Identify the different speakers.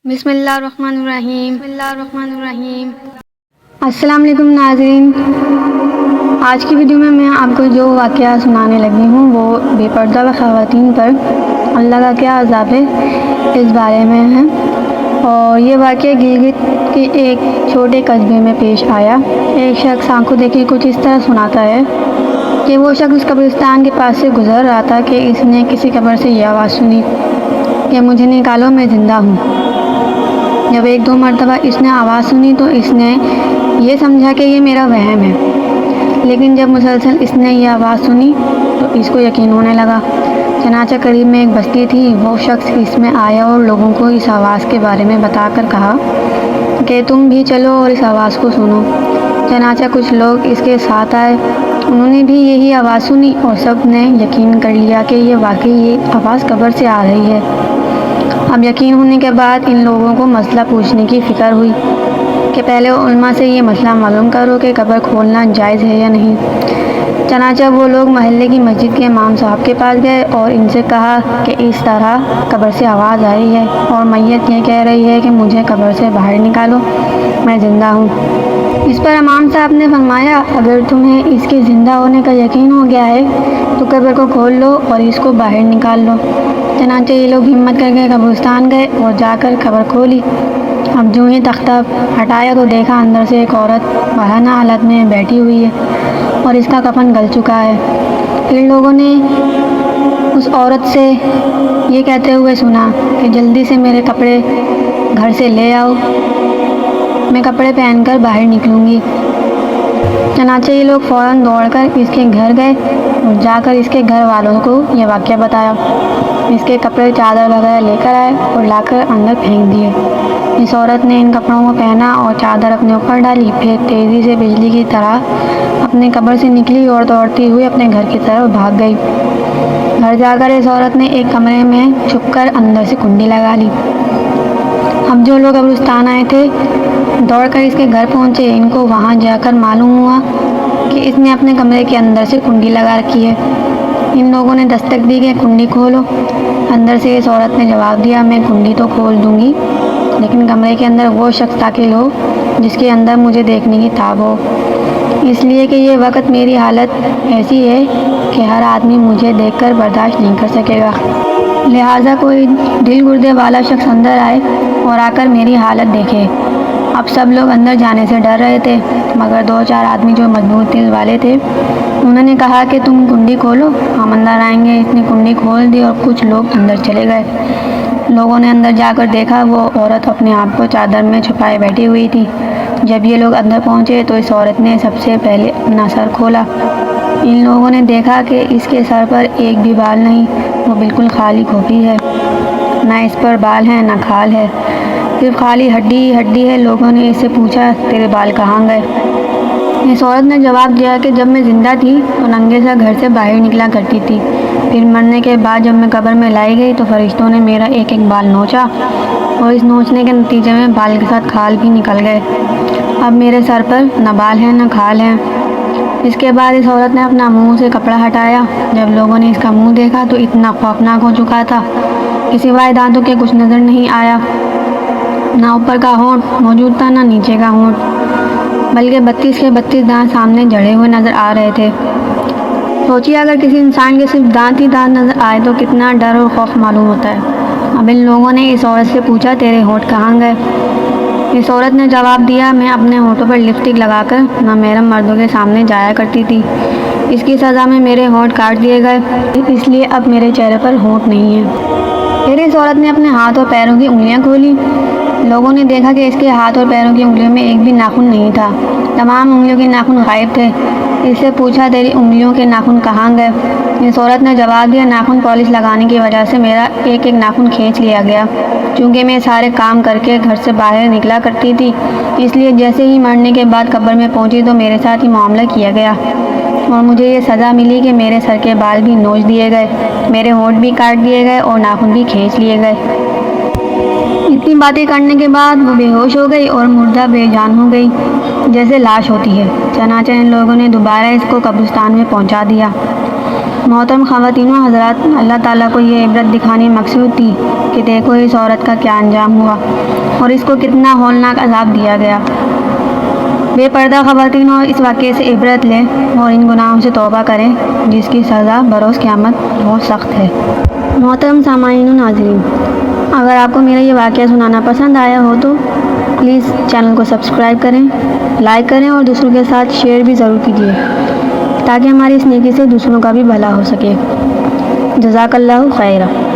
Speaker 1: بسم اللہ الرحمن الرحیم السلام علیکم ناظرین، آج کی ویڈیو میں آپ کو جو واقعہ سنانے لگی ہوں وہ بے پردہ خواتین پر اللہ کا کیا عذاب ہے اس بارے میں ہے۔ اور یہ واقعہ گلگت کے ایک چھوٹے قصبے میں پیش آیا۔ ایک شخص آنکھوں دیکھے کچھ اس طرح سناتا ہے کہ وہ شخص اس قبرستان کے پاس سے گزر رہا تھا کہ اس نے کسی قبر سے یہ آواز سنی کہ مجھے نکالو، میں زندہ ہوں۔ جب ایک دو مرتبہ اس نے آواز سنی تو اس نے یہ سمجھا کہ یہ میرا وہم ہے، لیکن جب مسلسل اس نے یہ آواز سنی تو اس کو یقین ہونے لگا۔ چنانچہ قریب میں ایک بستی تھی، وہ شخص اس میں آیا اور لوگوں کو اس آواز کے بارے میں بتا کر کہا کہ تم بھی چلو اور اس آواز کو سنو۔ چنانچہ کچھ لوگ اس کے ساتھ آئے، انہوں نے بھی یہی آواز سنی اور سب نے یقین کر لیا کہ یہ واقعی یہ آواز قبر سے آ رہی ہے۔ اب یقین ہونے کے بعد ان لوگوں کو مسئلہ پوچھنے کی فکر ہوئی کہ پہلے علماء سے یہ مسئلہ معلوم کرو کہ قبر کھولنا جائز ہے یا نہیں۔ چنانچہ وہ لوگ محلے کی مسجد کے امام صاحب کے پاس گئے اور ان سے کہا کہ اس طرح قبر سے آواز آ رہی ہے اور میت یہ کہہ رہی ہے کہ مجھے قبر سے باہر نکالو، میں زندہ ہوں۔ اس پر امام صاحب نے فرمایا اگر تمہیں اس کے زندہ ہونے کا یقین ہو گیا ہے تو قبر کو کھول لو اور اس کو باہر نکال لو۔ چنانچہ یہ لوگ ہمت کر کے قبرستان گئے اور جا کر قبر کھولی۔ اب جو ہی تختہ ہٹایا تو دیکھا اندر سے ایک عورت برہنہ حالت میں بیٹھی ہوئی ہے اور اس کا کفن گل چکا ہے۔ پھر لوگوں نے اس عورت سے یہ کہتے ہوئے سنا کہ جلدی سے میرے کپڑے گھر سے لے آؤ، میں کپڑے پہن کر باہر نکلوں گی۔ چنانچہ یہ لوگ فوراً دوڑ کر اس کے گھر گئے اور جا کر اس کے گھر والوں کو یہ واقعہ بتایا۔ اس کے کپڑے چادر وغیرہ لے کر آئے اور لا کر اندر پھینک دیے۔ اس عورت نے ان کپڑوں کو پہنا اور چادر اپنے اوپر ڈالی، پھر تیزی سے بجلی کی طرح اپنے قبر سے نکلی اور دوڑتی ہوئی اپنے گھر کی طرف بھاگ گئی۔ گھر جا کر اس عورت نے ایک کمرے میں چھپ کر اندر سے کنڈی لگا لی۔ اب جو لوگ قبرستان آئے تھے دوڑ کر اس کے گھر پہنچے، ان کو وہاں جا کر معلوم ہوا کہ اس نے اپنے کمرے کے اندر سے کنڈی لگا رکھی ہے۔ ان لوگوں نے دستک دی کہ کنڈی کھولو۔ اندر سے اس عورت نے جواب دیا میں کنڈی تو کھول دوں گی، لیکن کمرے کے اندر وہ شخص داخل ہو جس کے اندر مجھے دیکھنے کی تاب ہو، اس لیے کہ یہ وقت میری حالت ایسی ہے کہ ہر آدمی مجھے دیکھ کر برداشت نہیں کر سکے گا، لہٰذا کوئی دل گردے والا شخص اندر آئے اور آ کر میری حالت دیکھے۔ اب سب لوگ اندر جانے سے ڈر رہے تھے، مگر دو چار آدمی جو مضبوط دل والے تھے انہوں نے کہا کہ تم کنڈی کھولو، ہم اندر آئیں گے۔ اس نے کنڈی کھول دی اور کچھ لوگ اندر چلے گئے۔ لوگوں نے اندر جا کر دیکھا وہ عورت اپنے آپ کو چادر میں چھپائے بیٹھی ہوئی تھی۔ جب یہ لوگ اندر پہنچے تو اس عورت نے سب سے پہلے اپنا سر کھولا۔ ان لوگوں نے دیکھا کہ اس کے سر پر ایک بھی بال نہیں، وہ بالکل خالی کھوپڑی ہے، نہ اس پر بال ہیں نہ کھال ہے، صرف خالی ہڈی ہی ہڈی ہے۔ لوگوں نے اس سے پوچھا تیرے بال کہاں گئے؟ اس عورت نے جواب دیا کہ جب میں زندہ تھی تو ننگے سے گھر سے باہر نکلا کرتی تھی، پھر مرنے کے بعد جب میں قبر میں لائی گئی تو فرشتوں نے میرا ایک ایک بال نوچا اور اس نوچنے کے نتیجے میں بال کے ساتھ کھال بھی نکل گئے۔ اب میرے سر پر نہ بال ہیں نہ کھال ہیں۔ اس کے بعد اس عورت نے اپنا منہ سے کپڑا ہٹایا۔ جب لوگوں نے اس کا منہ دیکھا تو اتنا خوفناک ہو چکا تھا کہ سوائے دانتوں کے کچھ نظر نہیں آیا، نہ اوپر کا ہونٹ موجود تھا نہ نیچے کا ہونٹ، بلکہ 32 کے 32 دانت سامنے جڑے ہوئے نظر آ رہے تھے۔ سوچیے اگر کسی انسان کے صرف دانت ہی دانت نظر آئے تو کتنا ڈر اور خوف معلوم ہوتا ہے۔ اب ان لوگوں نے اس عورت سے پوچھا تیرے ہونٹ کہاں گئے؟ اس عورت نے جواب دیا میں اپنے ہونٹوں پر لپسٹک لگا کر نامحرم مردوں کے سامنے جایا کرتی تھی، اس کی سزا میں میرے ہونٹ کاٹ دیے گئے، اس لیے اب میرے چہرے پر ہونٹ نہیں ہے۔ پھر اس عورت نے اپنے ہاتھ اور پیروں کی انگلیاں کھولی۔ لوگوں نے دیکھا کہ اس کے ہاتھ اور پیروں کی انگلیوں میں ایک بھی ناخن نہیں تھا، تمام انگلیوں کے ناخن غائب تھے۔ اس سے پوچھا تیری انگلیوں کے ناخن کہاں گئے؟ اس عورت نے جواب دیا ناخن پالش لگانے کی وجہ سے میرا ایک ایک ناخن کھینچ لیا گیا، چونکہ میں سارے کام کر کے گھر سے باہر نکلا کرتی تھی، اس لیے جیسے ہی مرنے کے بعد قبر میں پہنچی تو میرے ساتھ ہی معاملہ کیا گیا اور مجھے یہ سزا ملی کہ میرے سر کے بال بھی نوچ دیے گئے، میرے ہونٹ بھی کاٹ دیے گئے اور ناخن بھی کھینچ لیے گئے۔ اتنی باتیں کرنے کے بعد وہ بے ہوش ہو گئی اور مردہ بے جان ہو گئی جیسے لاش ہوتی ہے۔ چنانچہ ان لوگوں نے دوبارہ اس کو قبرستان میں پہنچا دیا۔ محترم خواتین و حضرات، اللہ تعالیٰ کو یہ عبرت دکھانے مقصود تھی کہ دیکھو اس عورت کا کیا انجام ہوا اور اس کو کتنا ہولناک عذاب دیا گیا۔ بے پردہ خواتین اور اس واقعے سے عبرت لیں اور ان گناہوں سے توبہ کریں جس کی سزا بروز قیامت بہت سخت ہے۔ محترم سامعین و ناظرین، اگر آپ کو میرا یہ واقعہ سنانا پسند آیا ہو تو پلیز چینل کو سبسکرائب کریں، لائک کریں اور دوسروں کے ساتھ شیئر بھی ضرور کیجیے تاکہ ہماری اس نیکی سے دوسروں کا بھی بھلا ہو سکے۔ جزاک اللہ خیرہ۔